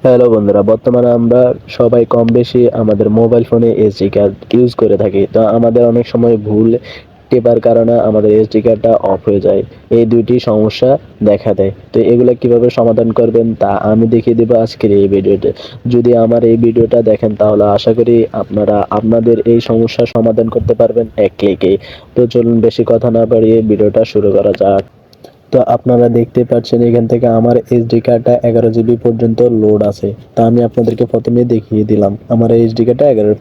Hello বন্ধুরা, বর্তমানে আমরা সবাই কম বেশি আমাদের মোবাইল ফোনে এসডি কার্ড ইউজ করে থাকি। তো আমাদের অনেক সময় ভুল টেপার কারণে আমাদের এসডি কার্ডটা অফ হয়ে যায়। এই দুইটি সমস্যা দেখা দেয়। তো এগুলো কিভাবে সমাধান করবেন তা আমি দেখিয়ে দেবো আজকের এই ভিডিওতে। যদি আমার এই ভিডিওটা দেখেন তাহলে আশা করি আপনারা আপনাদের এই সমস্যার সমাধান করতে পারবেন এক ক্লিকে। তো চলুন বেশি কথা না বাড়িয়ে ভিডিওটা শুরু করা যাক। তো আপনারা দেখতে পাচ্ছেন এখান থেকে আমার এসডি কার্ডটা 11 জিবি পর্যন্ত লোড আছে। তা আমি আপনাদেরকে প্রথমে দেখিয়ে দিলাম আমার এসডি কার্ডটা 11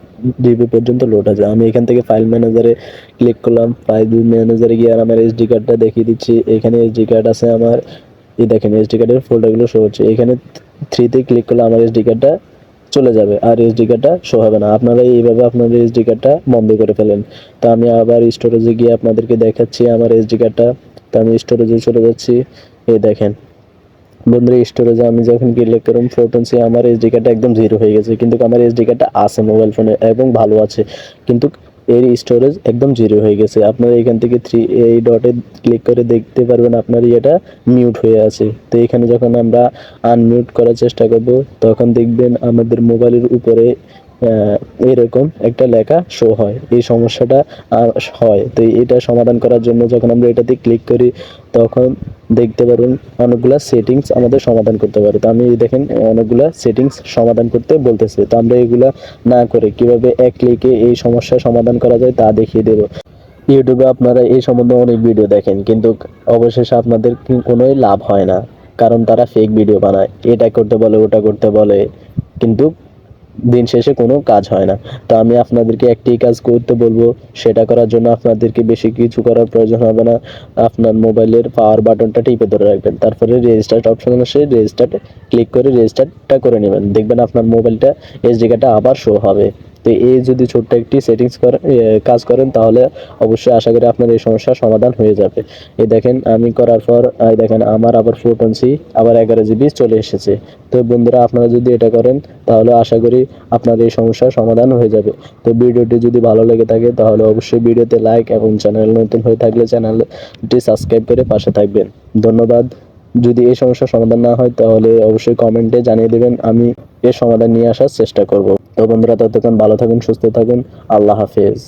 জিবি পর্যন্ত লোড আছে। আমি এখান থেকে ফাইল ম্যানেজারে ক্লিক করলাম। ফাইল ম্যানেজারে গিয়ে আর আমার এসডি কার্ডটা দেখিয়ে দিচ্ছি। এখানে এসডি কার্ড আছে আমার। এই দেখেন এসডি কার্ডের ফোল্ডারগুলো শো হচ্ছে। এখানে 3-তে ক্লিক করলে আমার এসডি কার্ডটা চলে যাবে আর এসডি কার্ডটা শো হবে না। আপনারা এইভাবে আপনাদের এসডি কার্ডটা বন্ধ করে ফেলেন। তো আমি আবার স্টোরেজে গিয়ে আপনাদেরকে দেখাচ্ছি আমার এসডি কার্ডটা। তো আমি স্টোরেজে চলে যাচ্ছি। এই দেখেন বন্ধুরা, স্টোরেজে আমি যখন ক্লিক করলাম ফোটনসে আমার এসডি কার্ডটা একদম জিরো হয়ে গেছে, কিন্তু আমার এসডি কার্ডটা আছে মোবাইল ফোনে এবং ভালো আছে, কিন্তু এর স্টোরেজ একদম জিরো হয়ে গেছে। আপনারা এখান থেকে এই ডটে ক্লিক করে দেখতে পারবেন আপনার এটা মিউট হয়ে আছে। তো এখানে যখন আমরা আনমিউট করার চেষ্টা করব তখন দেখবেন আমাদের মোবাইলের উপরে এরকম একটা লেখা শো হয়। এই সমস্যাটা হয়। তো এটা সমাধান করার জন্য যখন আমরা এটাতে ক্লিক করি তখন দেখতে পারবেন অনেকগুলা সেটিংস আমাদের সমাধান করতে পারে। তো আমি দেখেন অনেকগুলা সেটিংস সমাধান করতে বলতেছে। তো আমরা এগুলা না করে কিভাবে এক ক্লিকে এই সমস্যার সমাধান করা যায় তা দেখিয়ে দেব। ইউটিউবে আপনারা এই সম্বন্ধে অনেক ভিডিও দেখেন, কিন্তু অবশেষে আপনাদের কোনোই লাভ হয় না, কারণ তারা ফেক ভিডিও বানায়, এটা করতে বলে ওটা করতে বলে, কিন্তু দিন শেষে কোনো কাজ হয় না। তো আমি আপনাদেরকে একটি কাজ করতে বলবো, সেটা করার জন্য আপনাদেরকে বেশি কিছু করার প্রয়োজন হবে না। আপনার মোবাইলের পাওয়ার বাটনটা টিপে ধরে রাখবেন, তারপরে রেজিস্টার অপশন আসে, রেজিস্টারে ক্লিক করে রেজিস্টারটা করে নেবেন। দেখবেন আপনার মোবাইলটা এসডি কার্ডটা আবার শো হবে। তো এই যদি ছোট্ট একটি সেটিংস কাজ করেন তাহলে অবশ্যই আশা করি আপনার এই সমস্যার সমাধান হয়ে যাবে। এই দেখেন আমি করার পর দেখেন আমার আবার 4 আবার 11 জিবি চলে এসেছে। তো বন্ধুরা, আপনারা যদি এটা করেন তাহলে আশা করি আপনার এই সমস্যার সমাধান হয়ে যাবে। তো ভিডিওটি যদি ভালো লেগে থাকে তাহলে অবশ্যই ভিডিওতে লাইক এবং চ্যানেল নতুন হয়ে থাকলে চ্যানেলটি সাবস্ক্রাইব করে পাশে থাকবেন। ধন্যবাদ। যদি এই সমস্যার সমাধান না হয় তাহলে অবশ্যই কমেন্টে জানিয়ে দেবেন, আমি এর সমাধান নিয়ে আসার চেষ্টা করব। তো বন্ধুরা, ততক্ষণ ভালো থাকুন, সুস্থ থাকুন। আল্লাহ হাফেজ।